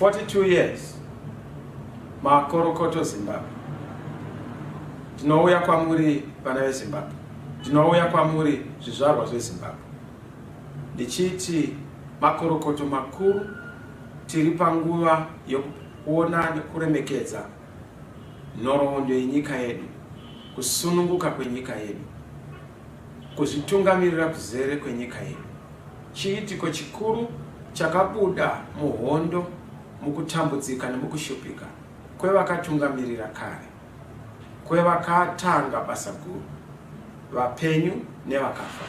42 years makorokoto Zimbabwe. Tinouya kwamuri vana veZimbabwe, tinouya kwamuri zvizvarwa zveZimbabwe ndichiti makorokoto makuru. Tiri panguva yokuona nekuremekedza nhoroondo yenyika yedu, kusununguka kwenyika yedu, kuzvitungamirira kuzere kwenyika yedu. Chiitiko chikuru chakabuda muhondo, mukutambudzika nemukushupika kwevakatungamirira kare, kwevakatanga basa guru, vapenyu nevakafa,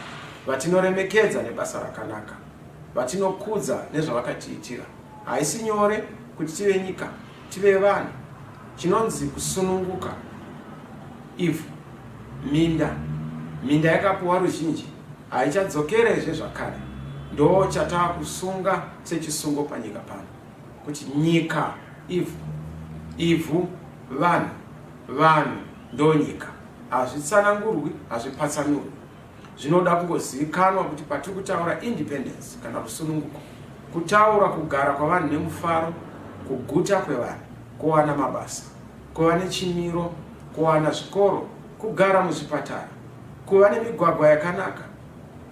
vatinoremekedza nebasa rakanaka, vatinokudza nezvavakatiitira. Haisi nyore kuti tive nyika, tive vanhu. Chinonzi kusununguka. Ivhu, minda yakapuwa ruzhinji haichadzokerezve zvakare. Ndo chatava kusunga sechisungo panyika pano, kuti nyika ivhu, vanhu ndo nyika. Hazvitsanangurwi, hazvipatsanurwi. Zvinoda kungozivikanwa kuti patiri kutaura independence kana kusununguka, kutaura kugara kwavanhu nemufaro, kuguta kwevanhu, kuwana mabasa, kuva nechimiro, kuwana zvikoro, kugara muzvipatara, kuva nemigwagwa yakanaka,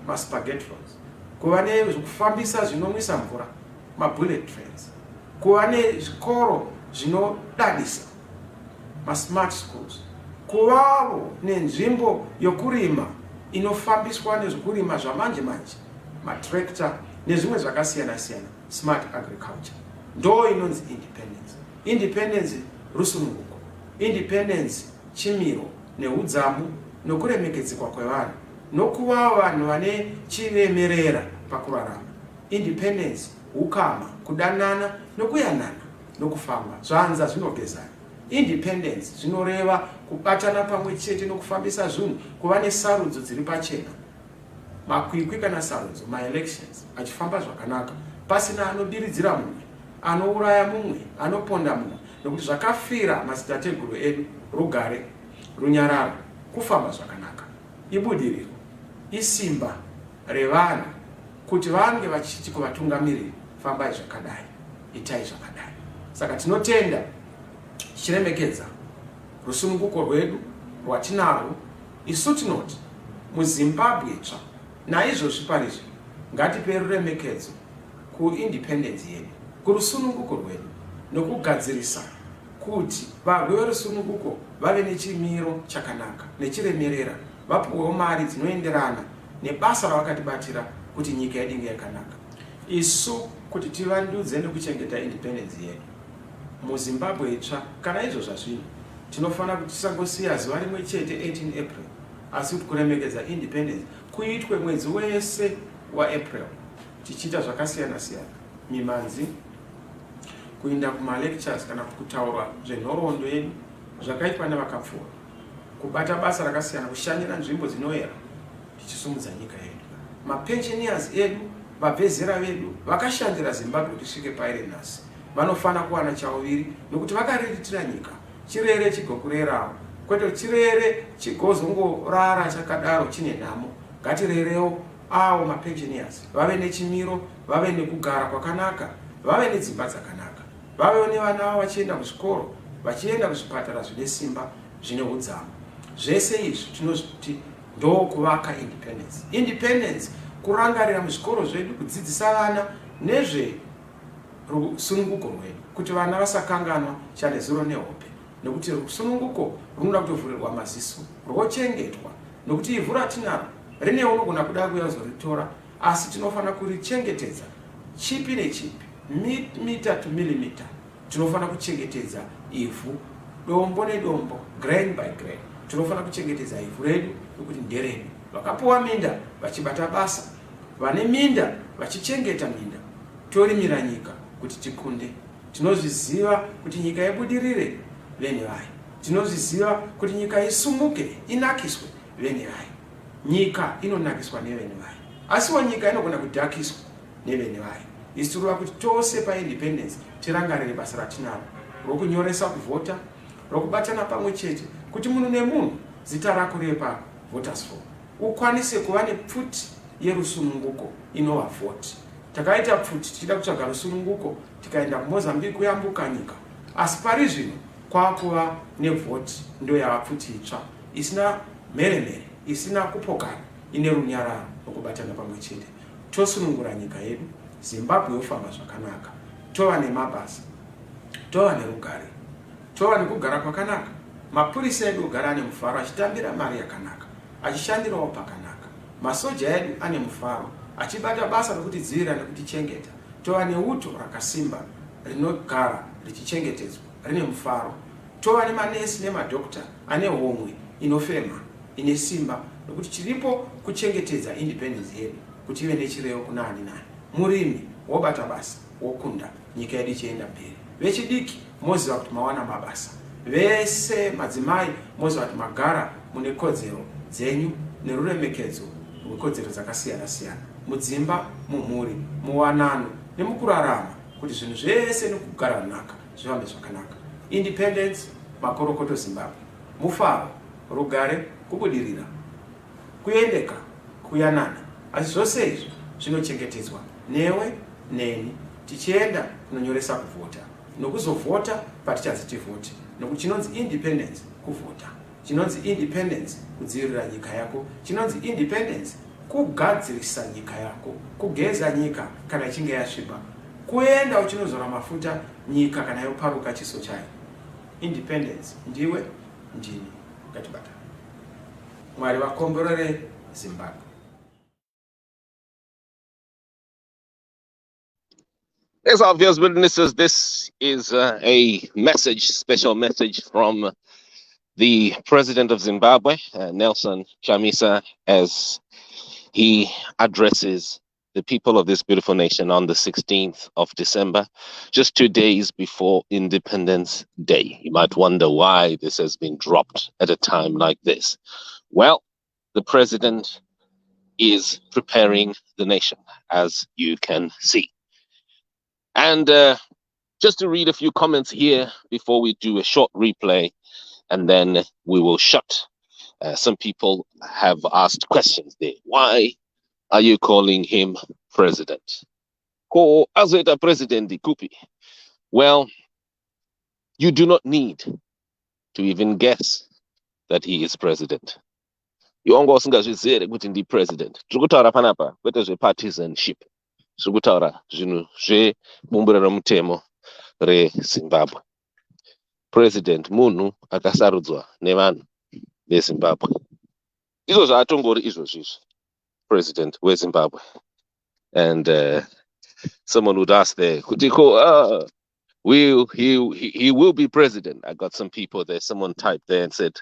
maspaghetti roads, kuva nezvekufambisa zvinomwisa mvura, mabullet trains, kuva nezvikoro zvinodadisa, masmart schools, kuvavo nenzvimbo yokurima inofambiswa nezvekurima zvamanje manje, matrekta nezvimwe zvakasiyana siyana, smart agriculture. Ndo inonzi independence. Independence rusununguko, independence chimiro neudzamu nokuremekedzwa kwevanhu, nokuva vanhu vane chiremerera pakurarama. Independence ukama, kudanana nokuyanana nokufamba, zvanza zvinogezana. Independence zvinoreva kubatana pamwe chete nokufambisa zvinhu, kuva nesarudzo dziri pachena, makwikwi kana sarudzo, ma-elections achifamba zvakanaka, pasina anobiridzira mumwe, anouraya mumwe, anoponda mumwe, nokuti zvakafira madzitateguru edu rugare, runyararo, kufamba zvakanaka, ibudiriro, isimba revanhu kuti vange vachiti kuvatungamiriri, fambai zvakadai, itai zvakadai. Saka tinotenda tichiremekedza rusununguko rwedu rwatinarwo. Isu tinoti muZimbabwe tsva, naizvozvi parizvi ngatipe ruremekedzo kuindependence yedu, kurusununguko rwedu, nokugadzirisa kuti varwi verusununguko vave nechimiro chakanaka nechiremerera, vapuwewo mari dzinoenderana nebasa ravakatibatira kuti nyika yedu inge yakanaka. Isu kuti tivandudze nekuchengeta independence yedu muZimbabwe itsva, kana izvo zvazvino tinofanira kuti tisangosiya zuva rimwe chete 18 April, asi kuti kuremekedza independence kuitwe mwedzi wese waApril, tichiita zvakasiyana siyana, mimanzi, kuinda kuma-lectures kana kutaura zvenhoroondo yedu zvakaitwa nevakapfuura, kubata basa rakasiyana, kushanyira nzvimbo dzinoyera, tichisumudza nyika yedu. Mapensioners edu, vabvezera vedu vakashandira Zimbabwe kuti isvike pairi nhasi, vanofana kuwana chauviri, nokuti vakariritira nyika. Chirere chigokurerawo, kwete chirere chigozongorara chakadaro chine nhamo. Ngatirerewo avo mapensioners vave nechimiro, vave nekugara kwakanaka, vave nedzimba dzakanaka, vave nevana vavo vachienda kuzvikoro, vachienda kuzvipatara zvine simba, zvine udzamu. Zvese izvi tinozviti ndo kuvaka independence. Independence kurangarira muzvikoro zvedu, kudzidzisa vana nezve rusununguko rwedu, kuti vana vasakanganwa chanezuro nehope, nokuti rusununguko runoda kutovhurirwa maziso, rwochengetwa, nokuti ivhu ratinaro rine unogona kuda kuyazoritora, asi tinofana kurichengetedza chipi nechipi, mita to millimeter. Tinofana kuchengetedza ivhu, dombo nedombo, grain by grain. Tinofana kuchengetedza ivhu redu nokuti nderedu. Vakapuwa minda vachibata basa, vane minda vachichengeta minda. Torimira nyika kuti tikunde. Tinozviziva kuti nyika ibudirire, vene vayo. Tinozviziva kuti nyika isumuke, inakiswe, vene vayo. Nyika inonakiswa nevene vayo, asiwo nyika inogona kudhakiswa nevene vayo. Isi tiri kuti tose paindependence tirangarire basa ratinaro rokunyoresa kuvhota, rokubatana pamwe chete, kuti munhu nemunhu zita rako ripa voters form, ukwanise kuva nepfuti yerusununguko inovavhoti. takaita pfuti tichida kutsvaga rusununguko tikaenda kuMozambique kuyambuka nyika, asi pari zvino kwakuva nevhoti ndo yava pfuti itsva isina mheremhere, isina kupokana, ine runyararo nokubatana pamwe chete. Tosunungura nyika yedu, Zimbabwe yofamba zvakanaka, tova nemabasa, tova nerugare, tova nekugara kwakanaka, mapurisa edu ogara ane mufaro achitambira mari yakanaka, achishandirawo pakanaka, masoja edu ane mufaro achibata basa rokutidzivirira nekutichengeta, tova neuto rakasimba rinogara richichengetedzwa rine mufaro, tova nemanesi nemadhokta ane homwe inofema ine simba nokuti chiripo kuchengetedza independence yedu kuti ive nechirevo kuna ani nani. Murimi wobata basa wokunda nyika yedu ichienda mberi. Vechidiki moziva kuti mawana mabasa, vese madzimai moziva kuti magara mune kodzero dzenyu neruremekedzo rwekodzero dzakasiyana siyana mudzimba, mumhuri, muwanano nemukurarama, kuti zvinhu zvese nekugara runaka zvifambe zvakanaka. Independence, makorokoto Zimbabwe, mufaro, rugare, kubudirira, kuendeka, kuyanana, asi zvose izvi zvinochengetedzwa newe neni tichienda kunonyoresa kuvhota nokuzovhota patichazi tivhoti, nokuti chinonzi independence kuvhota, chinonzi independence kudzivirira nyika yako, chinonzi independence kugadzirisa nyika yako, kugeza nyika kana ichinge yasviba, kuenda uchinozora mafuta nyika kana yoparuka chiso chayo. Independence ndiwe ndini ngatibata. Mwari vakomborere Zimbabwe. As obvious witnesses, this is a message, special message from the president of Zimbabwe, Nelson Chamisa, as he addresses the people of this beautiful nation on the 16th of December, just 2 days before Independence Day. You might wonder why this has been dropped at a time like this. Well, the president is preparing the nation, as you can see. And just to read a few comments here before we do a short replay, and then we will shut. Some people have asked questions there. Why are you calling him president? Ko azoita president kupi? Well, you do not need to even guess that he is president. Yongo usingazvizere kuti ndi president. Tiri kutaura panapa kwete zvepartisanship. Tiri kutaura zvinhu zvebumbiro remutemo reZimbabwe. President munhu akasarudzwa nevanhu veZimbabwe. Izvo zvaatongori izvozvizvi. President weZimbabwe. And someone would ask there, he will be president. I got some people there. Someone typed there and said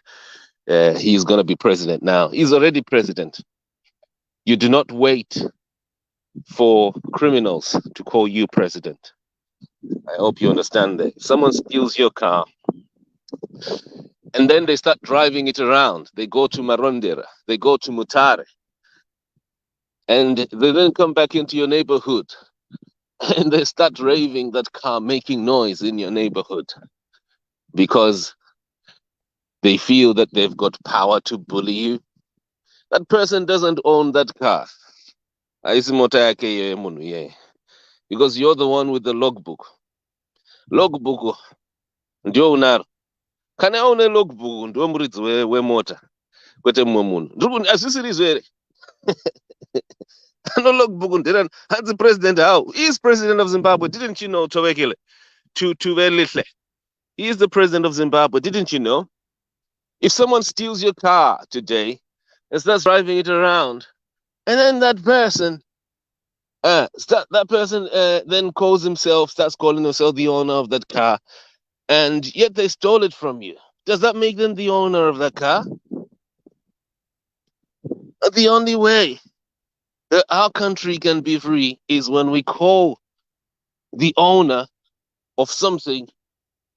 he's going to be president now. He's already president. You do not wait for criminals to call you president. I hope you understand that. If someone steals your car and then they start driving it around, they go to Marondera, they go to Mutare, and they then come back into your neighborhood and they start raving that car, making noise in your neighborhood because they feel that they've got power to bully you. That person doesn't own that car. Because you're the one with the logbook. Logbook ndio unaro. Kana une logbook ndio muridzi wemota kwete mumwe munhu. Azvisiri here. No logbook ndera hanzi president how? He is president of Zimbabwe. Didn't you know Tobekile? Tuvelihle. He is the president of Zimbabwe. Didn't you know? If someone steals your car today and starts driving it around, and then that person then starts calling himself the owner of that car, and yet they stole it from you. Does that make them the owner of that car? The only way that our country can be free is when we call the owner of something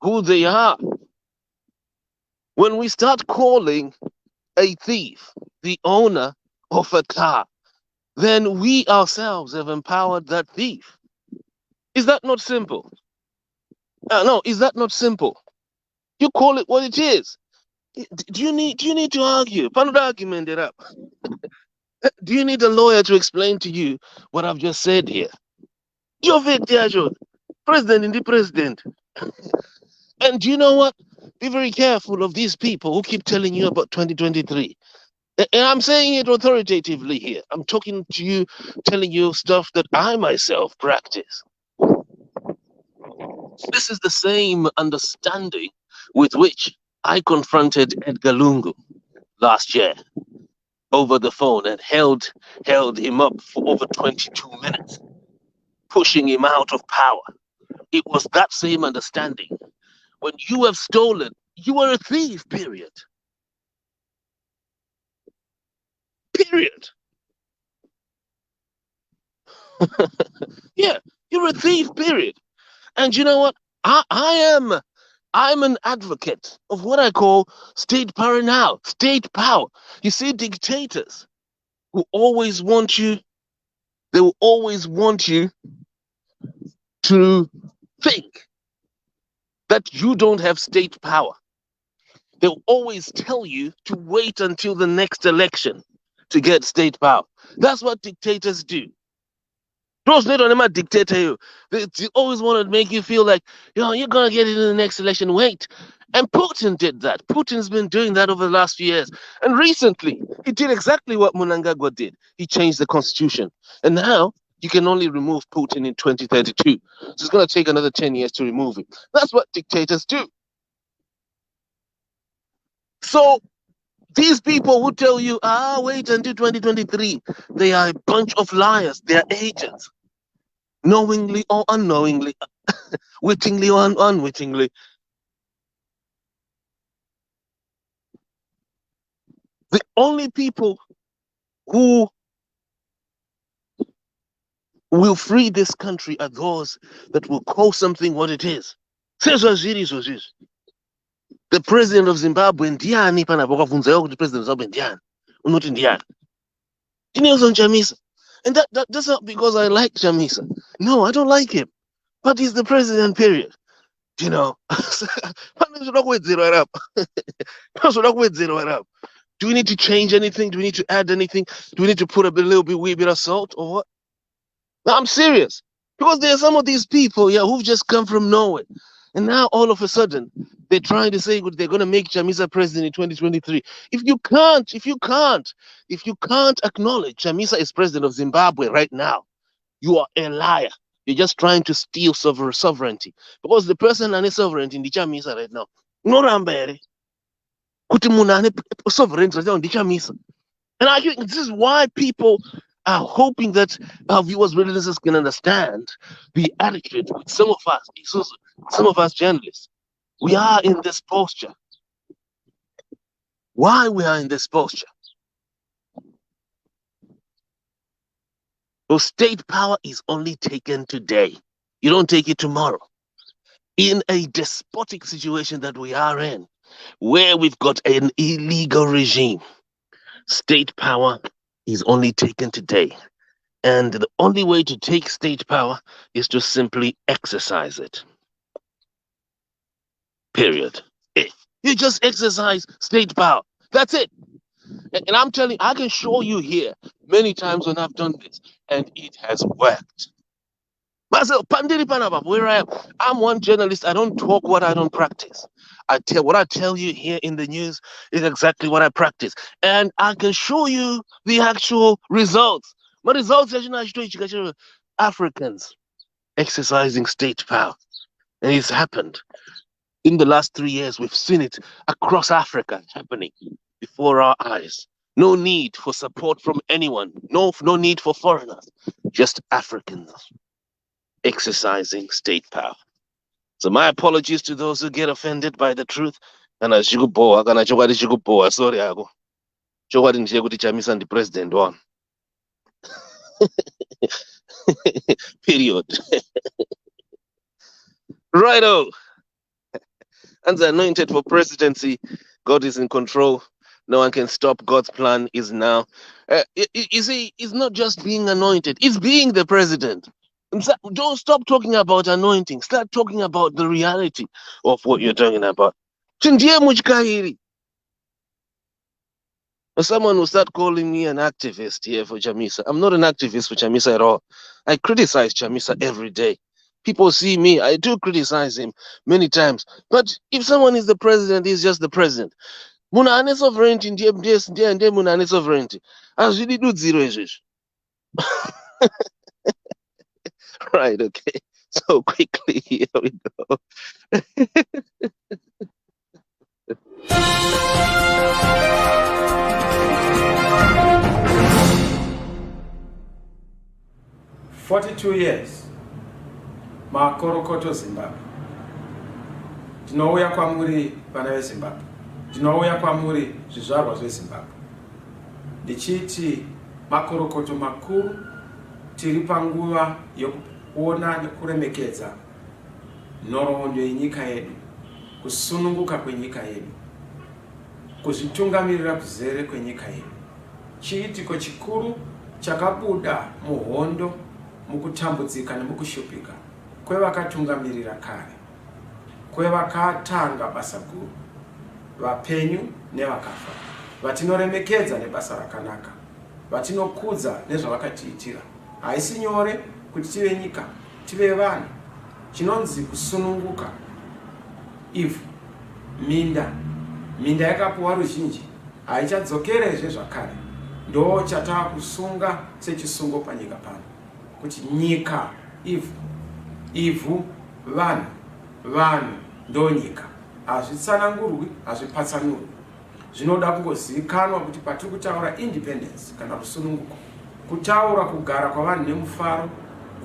who they are. When we start calling a thief the owner of a car, then we ourselves have empowered that thief. Is that not simple? No, is that not simple? You call it what it is. Do you need to argue? Argument it up. Do you need a lawyer to explain to you what I've just said here? You're president in the president. And you know what? Be very careful of these people who keep telling you about 2023. And I'm saying it authoritatively here. I'm talking to you, telling you stuff that I myself practice. This is the same understanding with which I confronted Edgar Lungu last year over the phone and held him up for over 22 minutes, pushing him out of power. It was that same understanding. When you have stolen, you are a thief, period. Period. Yeah, you're a thief, period. And you know what? I'm an advocate of what I call state power now. State power. You see, dictators who always want you, they will always want you to think that you don't have state power. They'll always tell you to wait until the next election to get state power. That's what dictators do. Those they don't a dictator you. They always want to make you feel like, you're gonna get it in the next election. Wait. And Putin did that. Putin's been doing that over the last few years. And recently, he did exactly what Mnangagwa did. He changed the constitution. And now you can only remove Putin in 2032. So it's gonna take another 10 years to remove him. That's what dictators do. So these people who tell you, wait until 2023, they are a bunch of liars. They are agents. Knowingly or unknowingly, wittingly or unwittingly. The only people who will free this country are those that will call something what it is. The president of Zimbabwe, Ndiani panapokavunzayo kuti president of Zimbabwe Ndiani. Unoti Ndiani. Nelson Chamisa. And that's not because I like Chamisa. No, I don't like him. But he's the president, period. You know. Do we need to change anything? Do we need to add anything? Do we need to put a wee bit of salt or what? No, I'm serious. Because there are some of these people, who've just come from nowhere. And now all of a sudden, they're trying to say they're going to make Chamisa president in 2023. If you can't acknowledge Chamisa is president of Zimbabwe right now, you are a liar. You're just trying to steal sovereignty. Because the person and sovereignty in the Chamisa right now, no rambere. Sovereignty on the Chamisa. And I think this is why people are hoping that our viewers, listeners can understand the attitude with some of us journalists. We are in this posture. Why we are in this posture? Well, state power is only taken today. You don't take it tomorrow. In a despotic situation that we are in, where we've got an illegal regime, state power is only taken today. And the only way to take state power is to simply exercise it. Period. You just exercise state power. That's it. And I'm telling you, I can show you here many times when I've done this, and it has worked. Myself, where I am, I'm one journalist. I don't talk what I don't practice. What I tell you here in the news is exactly what I practice. And I can show you the actual results. My results are Africans exercising state power. And it's happened. In the last 3 years, we've seen it across Africa happening before our eyes. No need for support from anyone. No need for foreigners. Just Africans exercising state power. So my apologies to those who get offended by the truth. And as you go, sorry, I go. Chamisa and the president one. Period. Righto. And the anointed for presidency, God is in control. No one can stop. God's plan is now. You see, it's not just being anointed, it's being the president. Don't stop talking about anointing. Start talking about the reality of what you're talking about. someone will start calling me an activist here for Chamisa. I'm not an activist for Chamisa at all. I criticize Chamisa every day. People see me, I do criticize him many times. But if someone is the president, he's just the president. Muna ane sovereignty, ndiye muna ane sovereignty. Azvidi dudziro izvezvi. Right, okay. So quickly, here we go. 42 years, makorokoto Zimbabwe. Tinouya kwamuri vana veZimbabwe. Tinouya kwamuri zvizvarwa zveZimbabwe. Ndichiti makorokoto makuru tiri panguva yokuona nekuremekedza nhoroondo yenyika yedu, kusununguka kwenyika yedu, kuzvitungamirira kuzere kwenyika yedu. Chiitiko chikuru chakabuda muhondo, mukutambudzika nemukushupika kwevakatungamirira kare, kwevakatanga basa guru, vapenyu nevakafa, vatinoremekedza nebasa rakanaka, vatinokudza nezvavakatiitira. Haisi nyore kuti tive nyika, tive vanhu. Chinonzi kusununguka. Ivhu, minda yakapuwa ruzhinji haichadzokerezve zvakare. Ndo chatakusunga sechisungo panyika pano, kuti nyika ivhu, vanhu ndo nyika. Hazvitsanangurwi, hazvipatsanurwi. Zvinoda kungozivikanwa kuti patiri kutaura independence kana kusununguka, kutaura kugara kwavanhu nemufaro,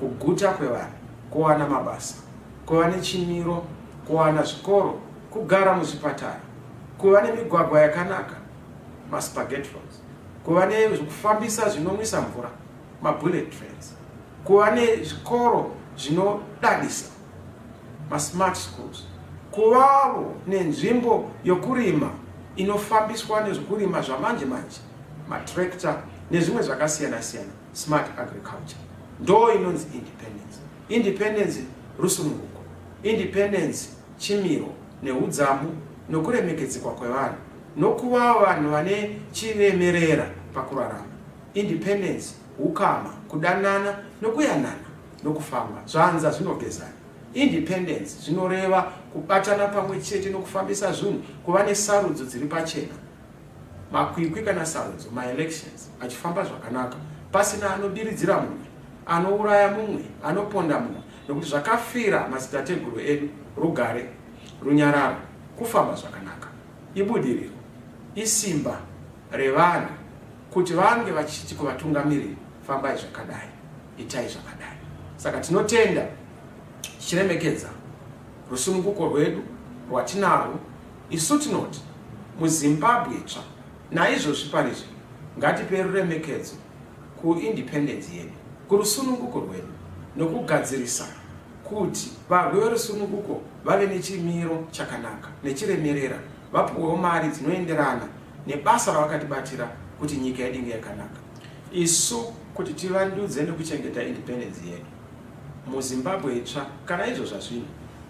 kuguta kwevanhu, kuwana mabasa, kuva nechimiro, kuwana zvikoro, kugara muzvipatara, kuva nemigwagwa yakanaka, maspaghetti roads, kuva nezvekufambisa zvinomwisa mvura, mabullet trains, kuva nezvikoro zvinodadisa, masmart schools, kuvawo nenzvimbo yokurima inofambiswa nezvekurima zvamanje manje, matrekta nezvimwe zvakasiyana siyana, smart agriculture. Ndo inonzi independence. Independence rusununguko. Independence chimiro neudzamu nokuremekedzwa kwevanhu, nokuva vanhu vane chiremerera pakurarama. Independence ukama, kudanana nokuyanana nokufamba zvanza zvinogezana. Independence zvinoreva kubatana pamwe chete nokufambisa zvinhu, kuva nesarudzo dziri pachena, makwikwi kana sarudzo, ma-elections achifamba zvakanaka, pasina anobiridzira mumwe, anouraya mumwe, anoponda mumwe, nokuti zvakafira madzitateguru edu rugare, runyararo, kufamba zvakanaka. Ibudiriro, isimba revanhu kuti vange vachiti kuvatungamiriri, fambai zvakadai, itai zvakadai. Saka tinotenda tichiremekedza rusununguko rwedu rwatinarwo. Isu tinoti muZimbabwe tsva, naizvozvi parizvi ngatipe ruremekedzo kuindependence yedu, kurusununguko rwedu, nokugadzirisa kuti varwi verusununguko vave nechimiro chakanaka nechiremerera, vapuwewo mari dzinoenderana nebasa ravakatibatira kuti nyika yedu inge yakanaka. Isu kuti tivandudze nekuchengeta independence yedu muZimbabwe tsva, kana izvozva zvino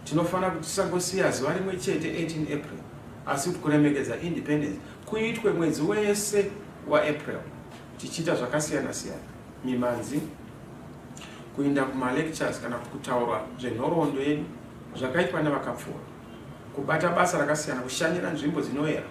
tinofana kuti tisangosiya zuva rimwe chete 18 April, asi kuti kuremekedza independence kuitwe mwedzi wese waApril, tichiita zvakasiyana siyana, mimanzi, kuenda kuma-lectures kana kutaura zvenhoroondo yedu zvakaitwa nevakapfuura, kubata basa rakasiyana, kushanyira nzvimbo dzinoyera,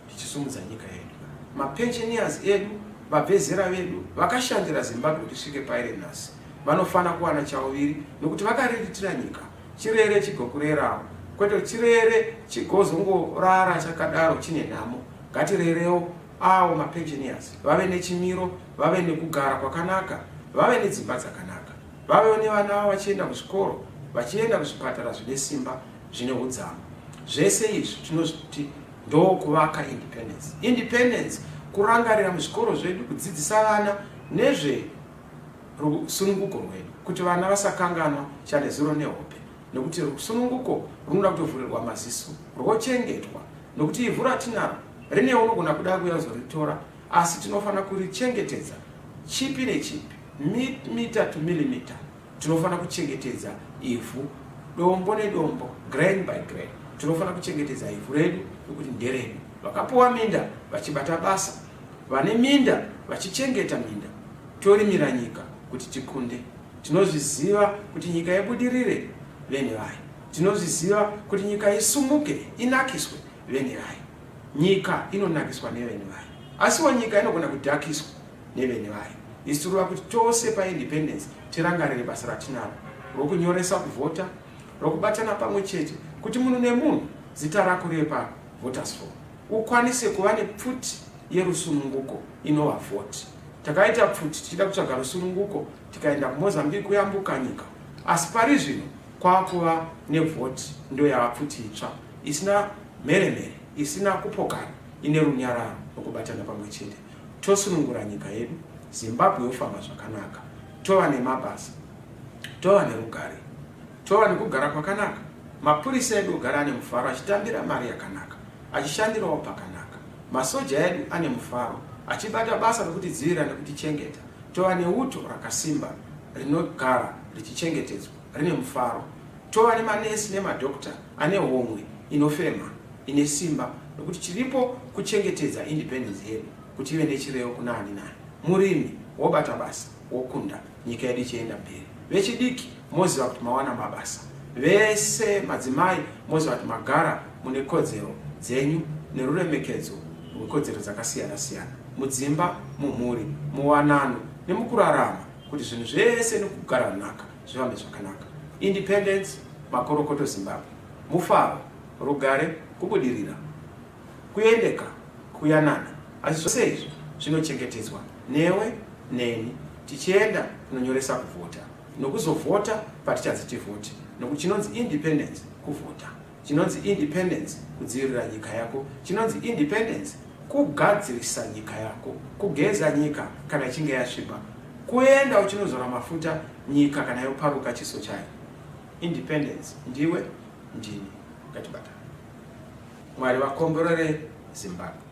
tichisumudza nyika yedu. Mapensioners edu, vabvezera vedu vakashandira Zimbabwe kuti isvike pairi nhasi, vanofana kuwana chauviri nokuti vakariritira nyika. Chirere chigokurerawo, kwete chirere chigozongorara chakadaro chine nhamo. Ngatirerewo avo mapensioners vave nechimiro, vave nekugara kwakanaka, vave nedzimba dzakanaka, vavewo nevana vavo vachienda kuzvikoro, vachienda kuzvipatara zvine simba, zvine udzamu. Zvese izvi tinoti ndo kuvaka independence. Independence kurangarira muzvikoro zvedu, kudzidzisa vana nezve rusununguko rwedu, kuti vana vasakanganwa chane zuro nehope, nokuti rusununguko runoda kutovhurirwa maziso, rwochengetwa, nokuti ivhu ratinaro rine unogona kuda kuyazoritora, asi tinofana kurichengetedza chipi nechipi, mita to millimeter. Tinofana kuchengetedza ivhu, dombo nedombo, grain by grain. Tinofana kuchengetedza ivhu redu nokuti nderedu. Vakapuwa minda vachibata basa, vane minda vachichengeta minda, torimira nyika kuti tikunde. Tinozviziva kuti nyika ibudirire, vene vayo. Tinozviziva kuti nyika isumuke, inakiswe, vene vayo. Nyika inonakiswa nevene vayo, asiwo nyika inogona kudhakiswa nevene vayo. Isi tiri kuti tose paindependence tirangarire basa ratinaro rokunyoresa kuvhota, rokubatana pamwe chete kuti munhu nemunhu zita rako repa voters form ukwanise kuva nepfuti yerusununguko inova vhoti. Takaita pfuti tichida kutsvaga rusununguko tikaenda kuMozambique kuyambuka nyika, asi pari zvino kwakuva nevhoti ndo yava pfuti itsva isina mheremhere, isina kupokana, ine runyararo nokubatana pamwe chete. Tosunungura nyika yedu, Zimbabwe yofamba zvakanaka, tova nemabasa, tova nerugare, tova nekugara kwakanaka. Mapurisa edu ogara ane mufaro achitambira mari yakanaka, achishandirawo pakanaka. Masoja edu ane mufaro achibata basa rokutidzivirira nekutichengeta. Tova neuto rakasimba rinogara richichengetedzwa rine mufaro. Tova nemanesi nemadhokta ane homwe inofema, ine simba, nokuti chiripo kuchengetedza independence yedu kuti ive nechirevo kuna ani nani. Murimi wobata basa wokunda, nyika yedu ichienda mberi. Vechidiki moziva kuti mawana mabasa, vese madzimai moziva kuti magara mune kodzero dzenyu neruremekedzo rwekodzero dzakasiyana siyana mudzimba, mumhuri, muwanano nemukurarama, kuti zvinhu zvese nekugara naka zvifambe zvakanaka. Independence, makorokoto Zimbabwe, mufaro, rugare, kubudirira, kuendeka, kuyanana. Asi zvose izvi zvinochengetedzwa newe neni tichienda kunonyoresa kuvhota, nokuzovhota patichadzi tivhoti, nokuti chinonzi independence kuvhota, chinonzi independence kudzivirira nyika yako, chinonzi independence kugadzirisa nyika yako, kugeza nyika kana ichinge yasviba, kuenda uchinozora mafuta nyika kana yoparuka chiso chayo. Independence ndiwe ndini, ngatibatane. Mwari vakomborere Zimbabwe.